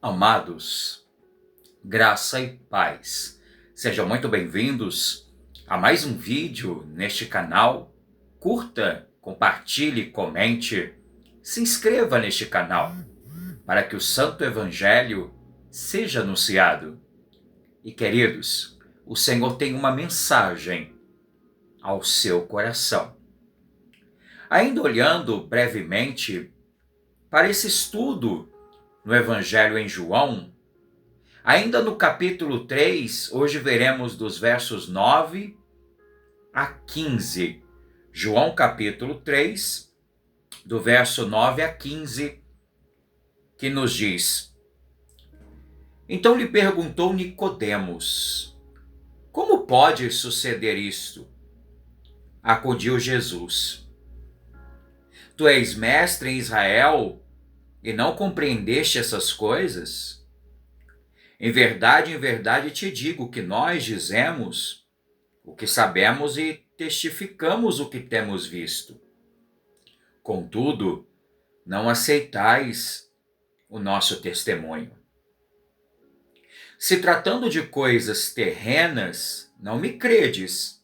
Amados, graça e paz. Sejam muito bem-vindos a mais um vídeo neste canal. Curta, compartilhe, comente, se inscreva neste canal para que o Santo Evangelho seja anunciado. E queridos, o Senhor tem uma mensagem ao seu coração. Ainda olhando brevemente para esse estudo no Evangelho em João, ainda no capítulo 3, hoje veremos dos versos 9 a 15. João capítulo 3, do verso 9 a 15, que nos diz: Então lhe perguntou Nicodemos: Como pode suceder isto? Acudiu Jesus: Tu és mestre em Israel e não compreendeste essas coisas? Em verdade te digo que nós dizemos o que sabemos e testificamos o que temos visto. Contudo, não aceitais o nosso testemunho. Se tratando de coisas terrenas, não me credes.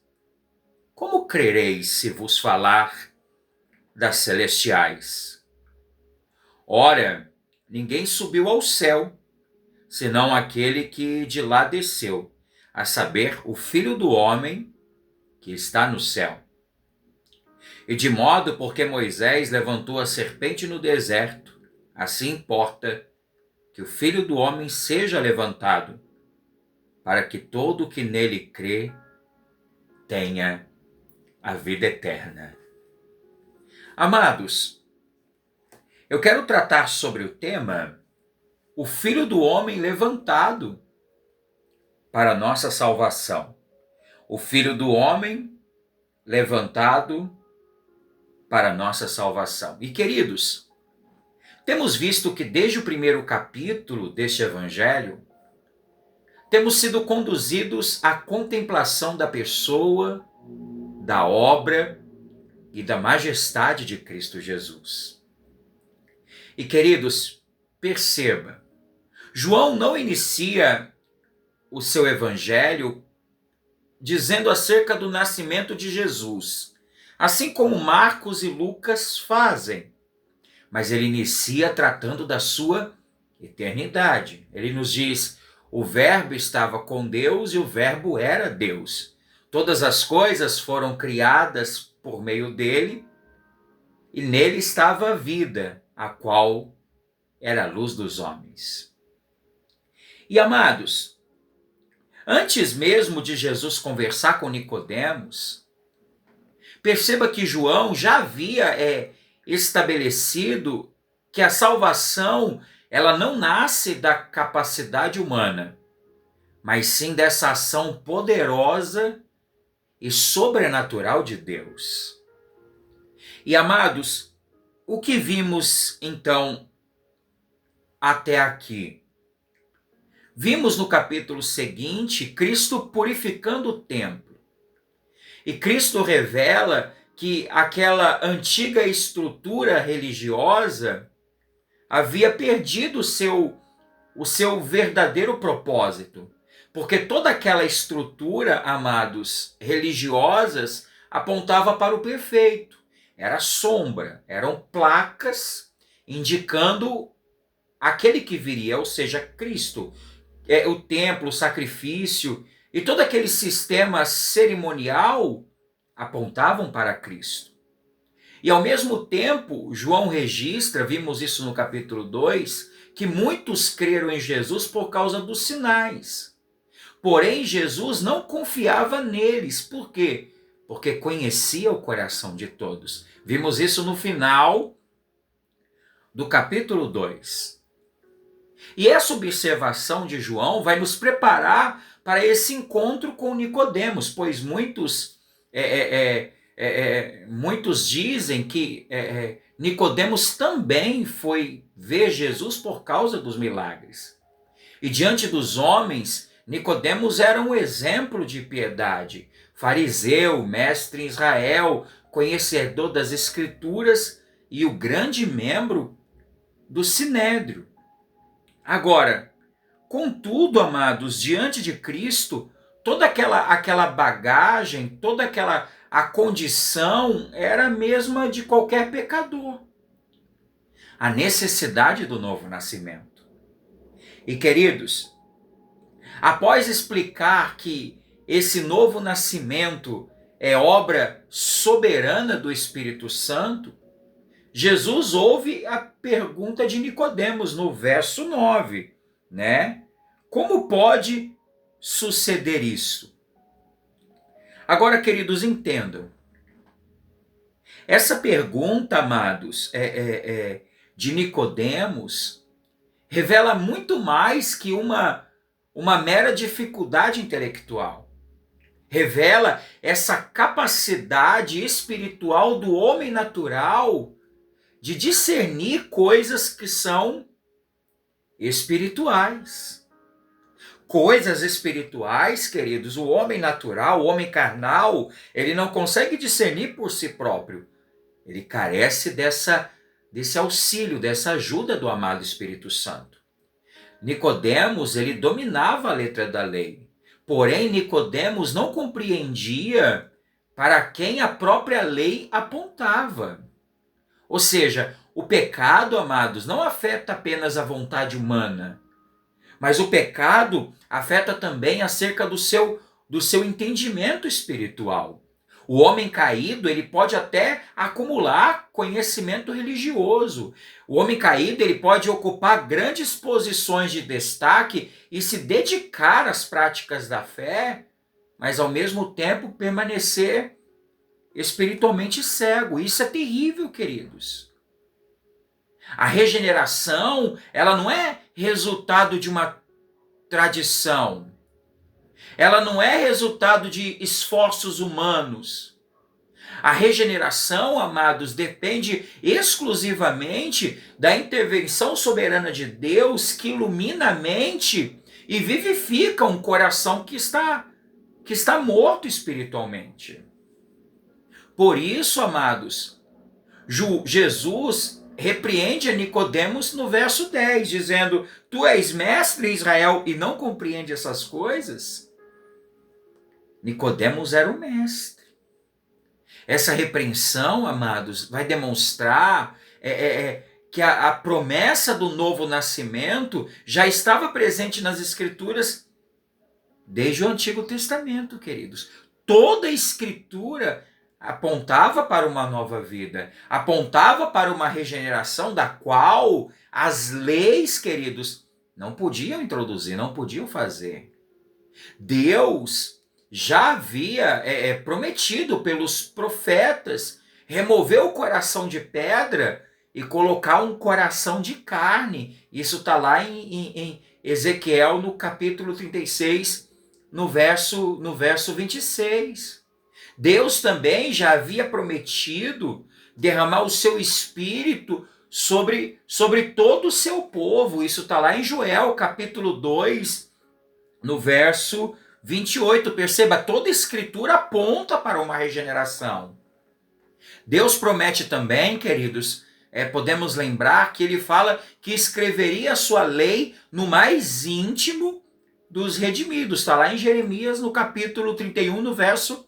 Como crereis se vos falar das celestiais? Ora, ninguém subiu ao céu, senão aquele que de lá desceu, a saber, o Filho do Homem que está no céu. E de modo porque Moisés levantou a serpente no deserto, assim importa que o Filho do Homem seja levantado, para que todo o que nele crê tenha a vida eterna. Amados, eu quero tratar sobre o tema o Filho do Homem levantado para a nossa salvação. O Filho do Homem levantado para a nossa salvação. E queridos, temos visto que desde o primeiro capítulo deste Evangelho, temos sido conduzidos à contemplação da pessoa, da obra e da majestade de Cristo Jesus. E queridos, perceba, João não inicia o seu Evangelho dizendo acerca do nascimento de Jesus, assim como Marcos e Lucas fazem. Mas ele inicia tratando da sua eternidade. Ele nos diz: o Verbo estava com Deus e o Verbo era Deus. Todas as coisas foram criadas por meio dele e nele estava a vida, a qual era a luz dos homens. E amados, antes mesmo de Jesus conversar com Nicodemos, perceba que João já havia estabelecido que a salvação ela não nasce da capacidade humana, mas sim dessa ação poderosa e sobrenatural de Deus. E amados, o que vimos então até aqui? Vimos no capítulo seguinte Cristo purificando o templo. E Cristo revela que aquela antiga estrutura religiosa havia perdido o seu verdadeiro propósito. Porque toda aquela estrutura, amados, religiosas, apontava para o perfeito. Era sombra, eram placas indicando aquele que viria, ou seja, Cristo. O templo, o sacrifício e todo aquele sistema cerimonial apontavam para Cristo. E ao mesmo tempo, João registra, vimos isso no capítulo 2, que muitos creram em Jesus por causa dos sinais. Porém, Jesus não confiava neles. Por quê? Porque conhecia o coração de todos. Vimos isso no final do capítulo 2. E essa observação de João vai nos preparar para esse encontro com Nicodemos, pois muitos dizem que Nicodemos também foi ver Jesus por causa dos milagres. E diante dos homens, Nicodemos era um exemplo de piedade, fariseu, mestre em Israel, conhecedor das Escrituras e o grande membro do Sinédrio. Agora, contudo, amados, diante de Cristo, toda aquela bagagem, toda a condição era a mesma de qualquer pecador. A necessidade do novo nascimento. E queridos, após explicar que esse novo nascimento é obra soberana do Espírito Santo, Jesus ouve a pergunta de Nicodemos no verso 9, né? Como pode suceder isso? Agora, queridos, entendam. Essa pergunta, amados, de Nicodemos, revela muito mais que uma mera dificuldade intelectual. Revela essa capacidade espiritual do homem natural de discernir coisas que são espirituais. Coisas espirituais, queridos, o homem natural, o homem carnal, ele não consegue discernir por si próprio. Ele carece desse auxílio, dessa ajuda do amado Espírito Santo. Nicodemos, ele dominava a letra da lei. Porém, Nicodemos não compreendia para quem a própria lei apontava. Ou seja, o pecado, amados, não afeta apenas a vontade humana, mas o pecado afeta também acerca do seu entendimento espiritual. O homem caído, ele pode até acumular conhecimento religioso. O homem caído, ele pode ocupar grandes posições de destaque e se dedicar às práticas da fé, mas ao mesmo tempo permanecer espiritualmente cego. Isso é terrível, queridos. A regeneração, ela não é resultado de uma tradição. Ela não é resultado de esforços humanos. A regeneração, amados, depende exclusivamente da intervenção soberana de Deus que ilumina a mente e vivifica um coração que está morto espiritualmente. Por isso, amados, Jesus repreende a Nicodemos no verso 10, dizendo: tu és mestre em Israel e não compreende essas coisas? Nicodemos era o mestre. Essa repreensão, amados, vai demonstrar que a promessa do novo nascimento já estava presente nas Escrituras desde o Antigo Testamento, queridos. Toda a Escritura apontava para uma nova vida, apontava para uma regeneração da qual as leis, queridos, não podiam introduzir, não podiam fazer. Deus já havia prometido pelos profetas remover o coração de pedra e colocar um coração de carne. Isso está lá em Ezequiel, no capítulo 36, no verso 26. Deus também já havia prometido derramar o seu espírito sobre todo o seu povo. Isso está lá em Joel, capítulo 2, no verso 28. Perceba, toda a escritura aponta para uma regeneração. Deus promete também, queridos, podemos lembrar que ele fala que escreveria a sua lei no mais íntimo dos redimidos. Está lá em Jeremias, no capítulo 31, no verso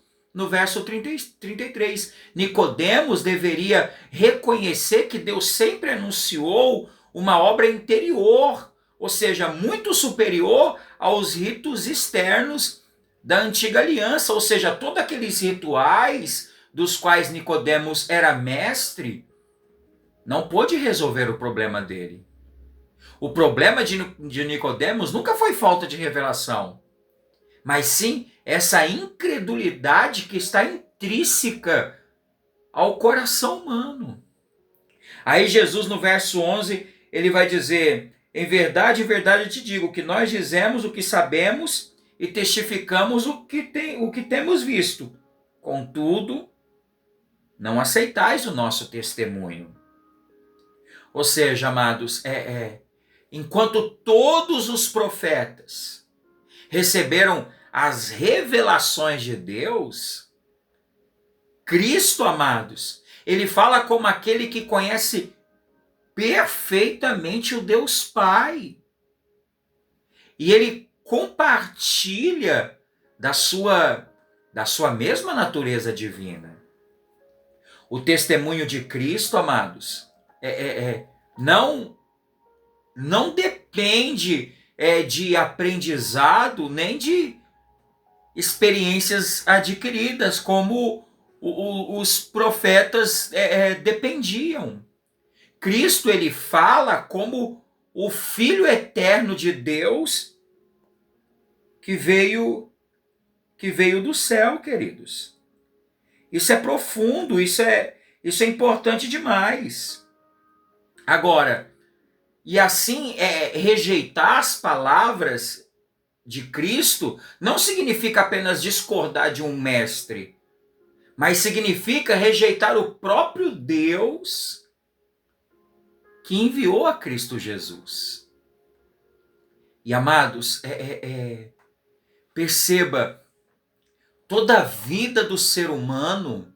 33. Nicodemos deveria reconhecer que Deus sempre anunciou uma obra interior, ou seja, muito superior aos ritos externos da antiga aliança, ou seja, todos aqueles rituais dos quais Nicodemos era mestre, não pôde resolver o problema dele. O problema de Nicodemos nunca foi falta de revelação, mas sim essa incredulidade que está intrínseca ao coração humano. Aí Jesus, no verso 11, ele vai dizer: em verdade, eu te digo, que nós dizemos o que sabemos e testificamos o que temos visto. Contudo, não aceitais o nosso testemunho. Ou seja, amados, enquanto todos os profetas receberam as revelações de Deus, Cristo, amados, ele fala como aquele que conhece perfeitamente o Deus Pai. e ele compartilha da sua mesma natureza divina. O testemunho de Cristo, amados, não depende de aprendizado nem de experiências adquiridas, como os profetas dependiam. Cristo, ele fala como o Filho eterno de Deus que veio do céu, queridos. Isso é profundo, isso é importante demais. Agora, e assim, rejeitar as palavras de Cristo não significa apenas discordar de um mestre, mas significa rejeitar o próprio Deus que enviou a Cristo Jesus. E amados, perceba, toda a vida do ser humano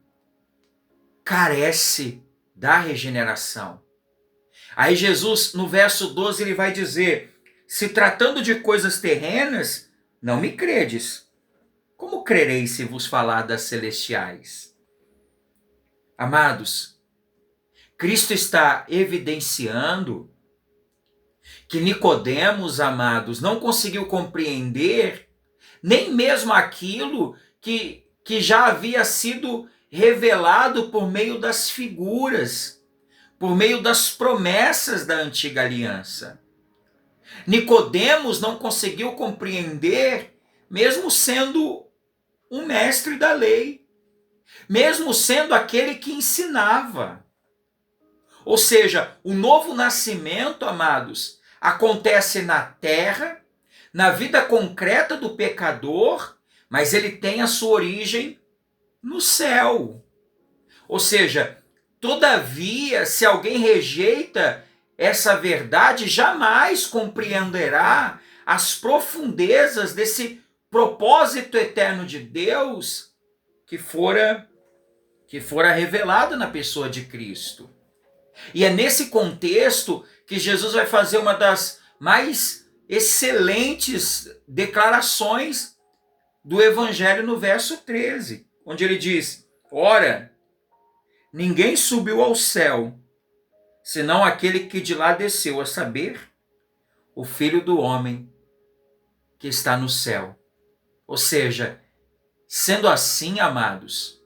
carece da regeneração. Aí Jesus, no verso 12, ele vai dizer: se tratando de coisas terrenas, não me credes. Como crereis se vos falar das celestiais? Amados, Cristo está evidenciando que Nicodemos, amados, não conseguiu compreender nem mesmo aquilo que já havia sido revelado por meio das figuras, por meio das promessas da antiga aliança. Nicodemos não conseguiu compreender, mesmo sendo um mestre da lei, mesmo sendo aquele que ensinava. Ou seja, o novo nascimento, amados, acontece na terra, na vida concreta do pecador, mas ele tem a sua origem no céu. Ou seja, todavia, se alguém rejeita essa verdade, jamais compreenderá as profundezas desse propósito eterno de Deus que fora revelado na pessoa de Cristo. E é nesse contexto que Jesus vai fazer uma das mais excelentes declarações do Evangelho no verso 13, onde ele diz: ora, ninguém subiu ao céu, senão aquele que de lá desceu, a saber, o Filho do Homem que está no céu. Ou seja, sendo assim, amados,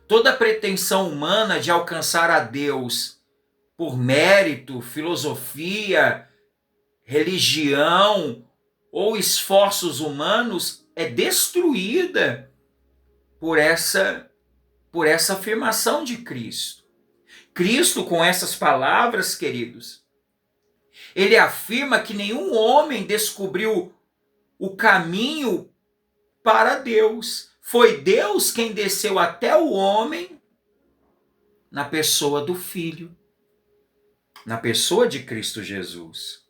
toda pretensão humana de alcançar a Deus por mérito, filosofia, religião ou esforços humanos é destruída por essa afirmação de Cristo. Cristo, com essas palavras, queridos, ele afirma que nenhum homem descobriu o caminho para Deus. Foi Deus quem desceu até o homem na pessoa do Filho, na pessoa de Cristo Jesus.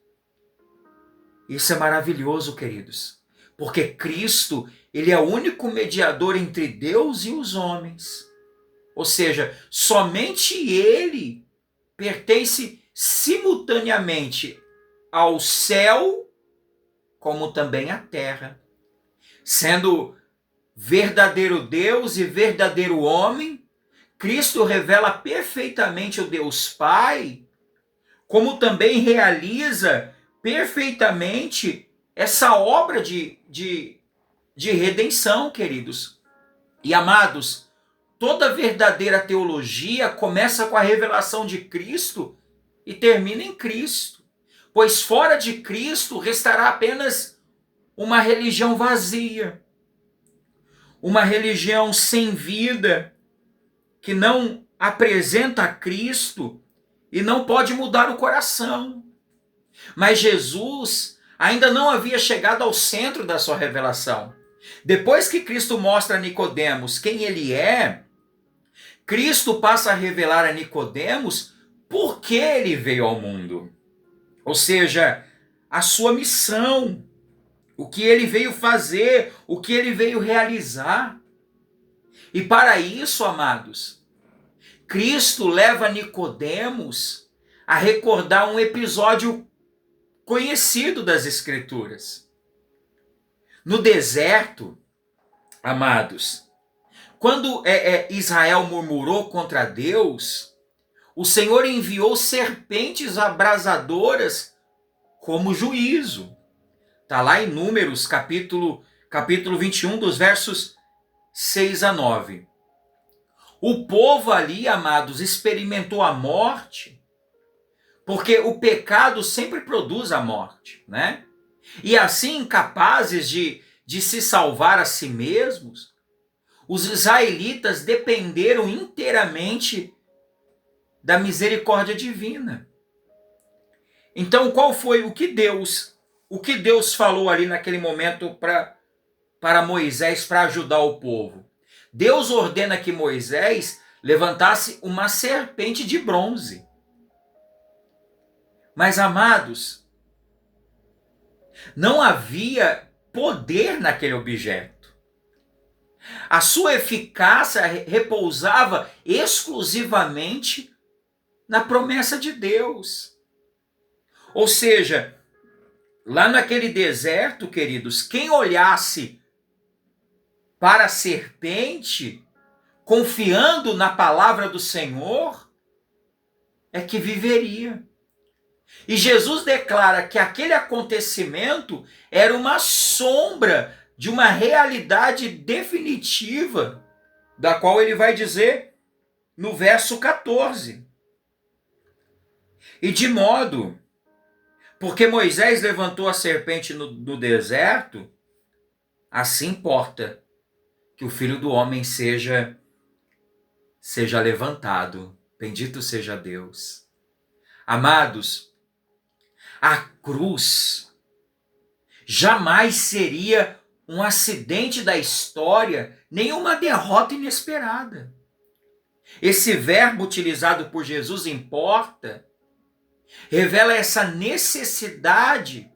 Isso é maravilhoso, queridos, porque Cristo, ele é o único mediador entre Deus e os homens. Ou seja, somente ele pertence simultaneamente ao céu, como também à terra. Sendo verdadeiro Deus e verdadeiro homem, Cristo revela perfeitamente o Deus Pai, como também realiza perfeitamente essa obra de redenção, queridos. E amados, toda verdadeira teologia começa com a revelação de Cristo e termina em Cristo. Pois fora de Cristo restará apenas uma religião vazia, uma religião sem vida, que não apresenta a Cristo e não pode mudar o coração. Mas Jesus ainda não havia chegado ao centro da sua revelação. Depois que Cristo mostra a Nicodemos quem ele é, Cristo passa a revelar a Nicodemos por que ele veio ao mundo. Ou seja, a sua missão, o que ele veio fazer, o que ele veio realizar. E para isso, amados, Cristo leva Nicodemos a recordar um episódio conhecido das Escrituras. No deserto, amados, quando Israel murmurou contra Deus, o Senhor enviou serpentes abrasadoras como juízo. Está lá em Números, capítulo 21, dos versos 6 a 9. O povo ali, amados, experimentou a morte, porque o pecado sempre produz a morte, né? E assim, incapazes de se salvar a si mesmos, os israelitas dependeram inteiramente da misericórdia divina. Então, qual foi o que Deus falou ali naquele momento para Moisés, para ajudar o povo? Deus ordena que Moisés levantasse uma serpente de bronze. Mas, amados, não havia poder naquele objeto. A sua eficácia repousava exclusivamente na promessa de Deus. Ou seja, lá naquele deserto, queridos, quem olhasse para a serpente, confiando na palavra do Senhor, é que viveria. E Jesus declara que aquele acontecimento era uma sombra de uma realidade definitiva, da qual ele vai dizer no verso 14. E de modo, porque Moisés levantou a serpente no deserto, assim importa que o Filho do Homem seja levantado. Bendito seja Deus. Amados, a cruz jamais seria um acidente da história, nem uma derrota inesperada. Esse verbo utilizado por Jesus, importa, revela essa necessidade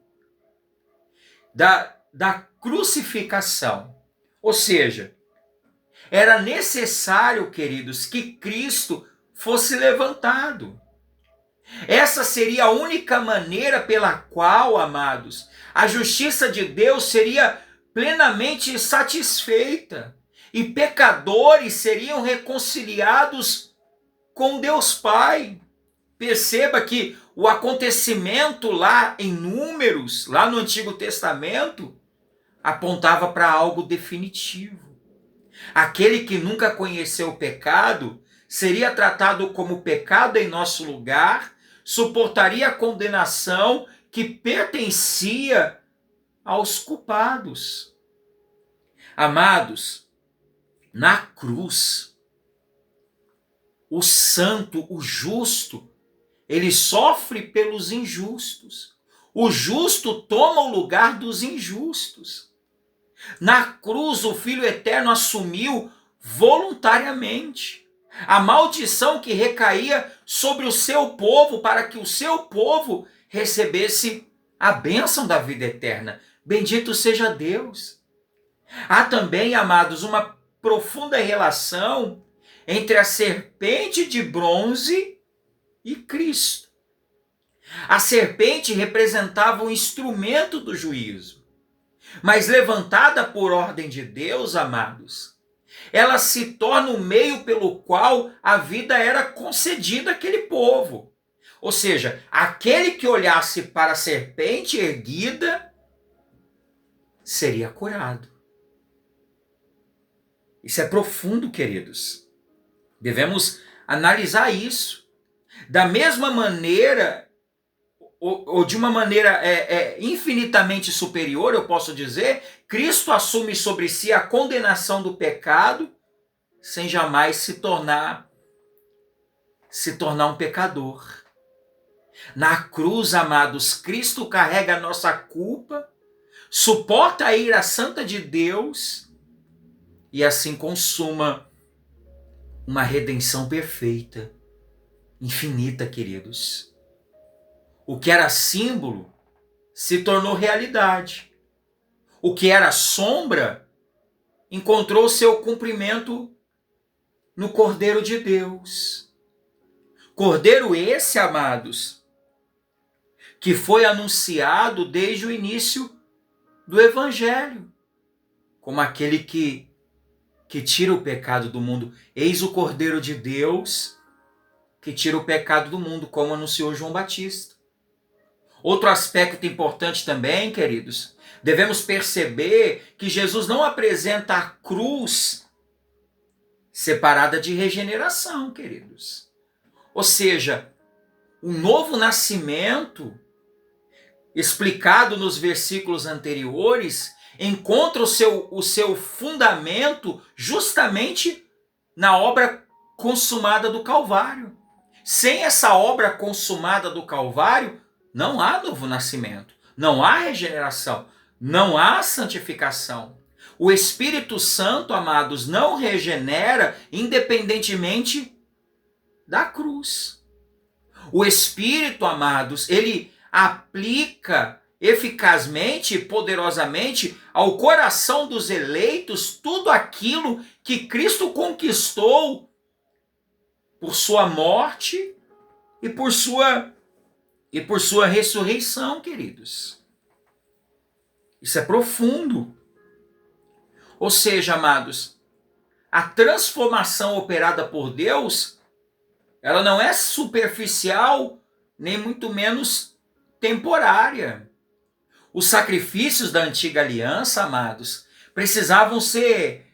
da crucificação. Ou seja, era necessário, queridos, que Cristo fosse levantado. Essa seria a única maneira pela qual, amados, a justiça de Deus seria plenamente satisfeita e pecadores seriam reconciliados com Deus Pai. Perceba que o acontecimento lá em Números, lá no Antigo Testamento, apontava para algo definitivo. Aquele que nunca conheceu o pecado seria tratado como pecado em nosso lugar, suportaria a condenação que pertencia aos culpados. Amados, na cruz, o santo, o justo, ele sofre pelos injustos. O justo toma o lugar dos injustos. Na cruz, o Filho Eterno assumiu voluntariamente a maldição que recaía sobre o seu povo, para que o seu povo recebesse a bênção da vida eterna. Bendito seja Deus. Há também, amados, uma profunda relação entre a serpente de bronze e Cristo. A serpente representava um instrumento do juízo, mas levantada por ordem de Deus, amados, ela se torna o meio pelo qual a vida era concedida àquele povo. Ou seja, aquele que olhasse para a serpente erguida seria curado. Isso é profundo, queridos. Devemos analisar isso. Da mesma maneira, ou de uma maneira infinitamente superior, eu posso dizer, Cristo assume sobre si a condenação do pecado sem jamais se tornar um pecador. Na cruz, amados, Cristo carrega a nossa culpa, suporta a ira santa de Deus e assim consuma uma redenção perfeita, infinita, queridos. O que era símbolo se tornou realidade. O que era sombra encontrou seu cumprimento no Cordeiro de Deus. Cordeiro esse, amados, que foi anunciado desde o início do Evangelho. como aquele que tira o pecado do mundo. Eis o Cordeiro de Deus que tira o pecado do mundo, como anunciou João Batista. Outro aspecto importante também, queridos, devemos perceber que Jesus não apresenta a cruz separada de regeneração, queridos. Ou seja, o novo nascimento, explicado nos versículos anteriores, encontra o seu fundamento justamente na obra consumada do Calvário. Sem essa obra consumada do Calvário, não há novo nascimento, não há regeneração, não há santificação. O Espírito Santo, amados, não regenera independentemente da cruz. O Espírito, amados, ele aplica eficazmente, poderosamente ao coração dos eleitos tudo aquilo que Cristo conquistou por sua morte e por sua ressurreição, queridos. Isso é profundo. Ou seja, amados, a transformação operada por Deus, ela não é superficial, nem muito menos temporária. Os sacrifícios da antiga aliança, amados, precisavam ser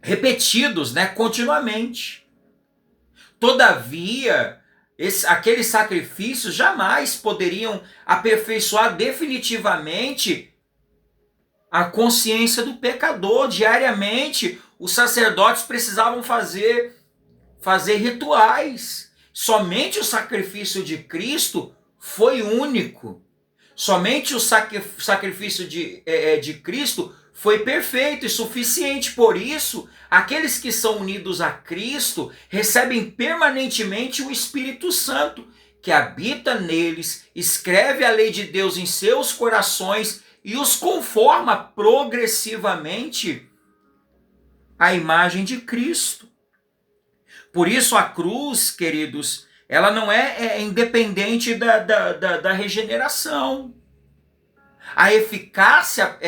repetidos, né, continuamente. Todavia, aqueles sacrifícios jamais poderiam aperfeiçoar definitivamente a consciência do pecador. Diariamente, os sacerdotes precisavam fazer rituais. Somente o sacrifício de Cristo foi único. Somente o sacrifício de Cristo foi perfeito e suficiente. Por isso, aqueles que são unidos a Cristo recebem permanentemente o Espírito Santo, que habita neles, escreve a lei de Deus em seus corações e os conforma progressivamente à imagem de Cristo. Por isso a cruz, queridos, ela não é independente da regeneração. A eficácia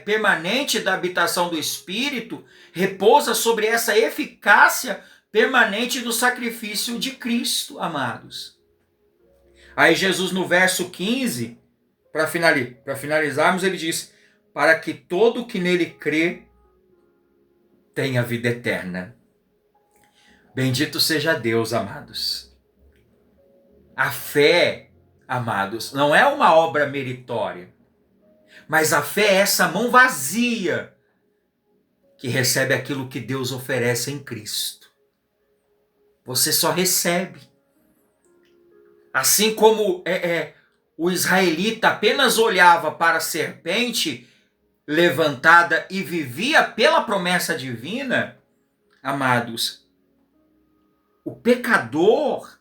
permanente da habitação do Espírito repousa sobre essa eficácia permanente do sacrifício de Cristo, amados. Aí Jesus, no verso 15, para finalizarmos, ele diz: para que todo que nele crê tenha vida eterna. Bendito seja Deus, amados. A fé, amados, não é uma obra meritória, mas a fé é essa mão vazia que recebe aquilo que Deus oferece em Cristo. Você só recebe. Assim como o israelita apenas olhava para a serpente levantada e vivia pela promessa divina, amados, o pecador,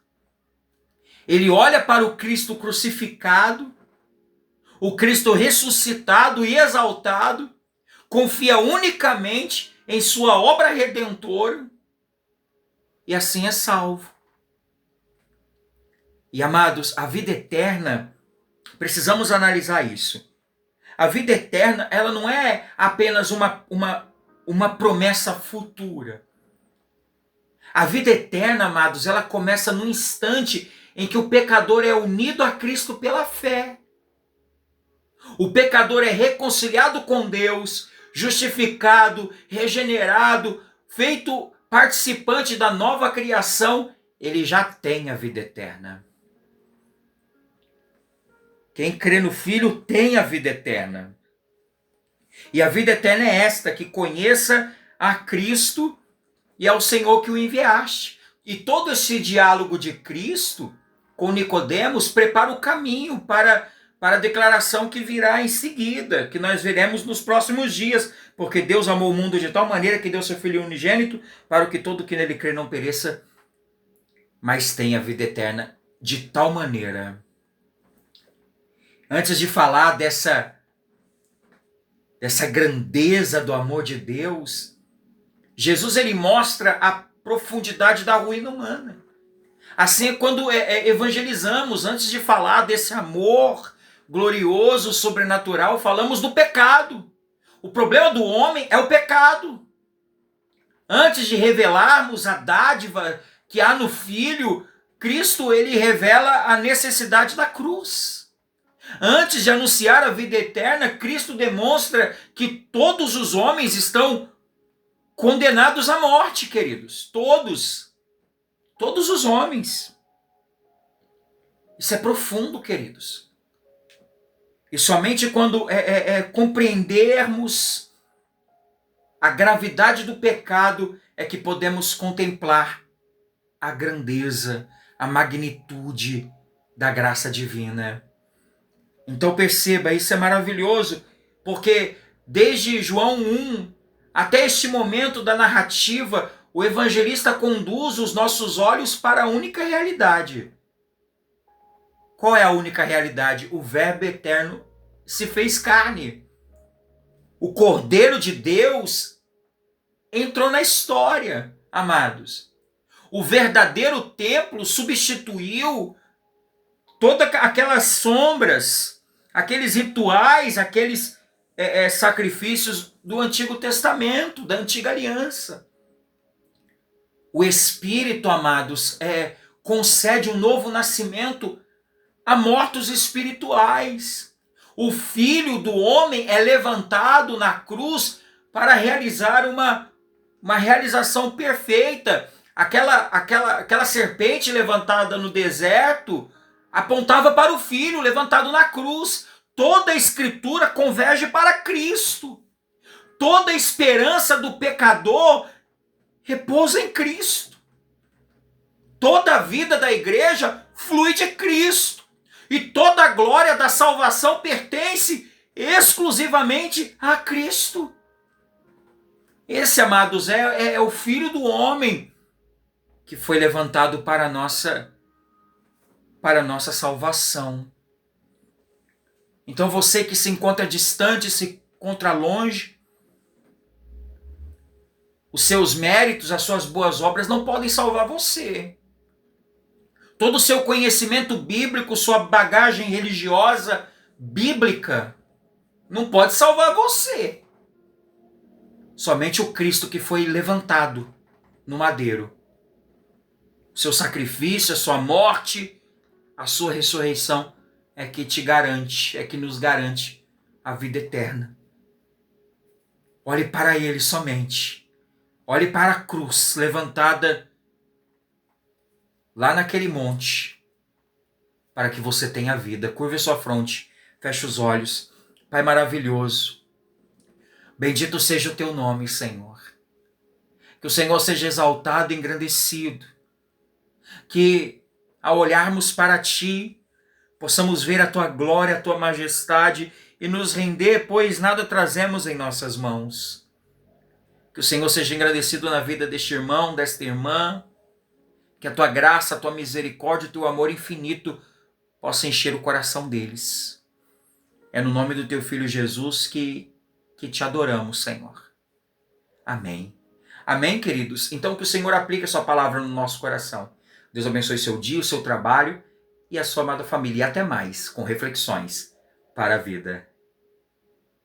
ele olha para o Cristo crucificado, o Cristo ressuscitado e exaltado, confia unicamente em sua obra redentora e assim é salvo. E amados, a vida eterna, precisamos analisar isso. A vida eterna, ela não é apenas uma promessa futura. A vida eterna, amados, ela começa no instante em que o pecador é unido a Cristo pela fé. O pecador é reconciliado com Deus, justificado, regenerado, feito participante da nova criação, ele já tem a vida eterna. Quem crê no Filho tem a vida eterna. E a vida eterna é esta, que conheça a Cristo e ao Senhor que o enviaste. E todo esse diálogo de Cristo com Nicodemos prepara o caminho para a declaração que virá em seguida, que nós veremos nos próximos dias. Porque Deus amou o mundo de tal maneira que deu seu Filho unigênito, para que todo que nele crê não pereça, mas tenha vida eterna. De tal maneira. Antes de falar dessa grandeza do amor de Deus, Jesus ele mostra a profundidade da ruína humana. Assim é quando evangelizamos, antes de falar desse amor glorioso, sobrenatural, falamos do pecado. O problema do homem é o pecado. Antes de revelarmos a dádiva que há no Filho, Cristo ele revela a necessidade da cruz. Antes de anunciar a vida eterna, Cristo demonstra que todos os homens estão condenados à morte, queridos. Todos. Todos os homens. Isso é profundo, queridos. E somente quando compreendermos a gravidade do pecado é que podemos contemplar a grandeza, a magnitude da graça divina. Então perceba, isso é maravilhoso, porque desde João 1 até este momento da narrativa, o evangelista conduz os nossos olhos para a única realidade. Qual é a única realidade? O Verbo eterno se fez carne. O Cordeiro de Deus entrou na história, amados. O verdadeiro templo substituiu todas aquelas sombras, aqueles rituais, aqueles sacrifícios do Antigo Testamento, da Antiga Aliança. O Espírito, amados, concede um novo nascimento a mortos espirituais. O Filho do Homem é levantado na cruz para realizar uma realização perfeita. Aquela serpente levantada no deserto apontava para o Filho levantado na cruz. Toda a Escritura converge para Cristo. Toda a esperança do pecador repousa em Cristo. Toda a vida da igreja flui de Cristo. E toda a glória da salvação pertence exclusivamente a Cristo. Esse, amados, é o Filho do Homem que foi levantado para a nossa salvação. Então você que se encontra distante, se encontra longe, os seus méritos, as suas boas obras não podem salvar você. Todo o seu conhecimento bíblico, sua bagagem religiosa bíblica, não pode salvar você. Somente o Cristo que foi levantado no madeiro. O seu sacrifício, a sua morte, a sua ressurreição é que te garante, é que nos garante a vida eterna. Olhe para Ele somente. Olhe para a cruz levantada lá naquele monte, para que você tenha vida. Curve a sua fronte, feche os olhos. Pai maravilhoso, bendito seja o teu nome, Senhor. Que o Senhor seja exaltado e engrandecido. Que ao olharmos para ti, possamos ver a tua glória, a tua majestade e nos render, pois nada trazemos em nossas mãos. Que o Senhor seja engrandecido na vida deste irmão, desta irmã. Que a tua graça, a tua misericórdia, o teu amor infinito possa encher o coração deles. É no nome do teu Filho Jesus que te adoramos, Senhor. Amém. Amém, queridos? Então que o Senhor aplique a sua palavra no nosso coração. Deus abençoe seu dia, o seu trabalho e a sua amada família. E até mais, com reflexões para a vida.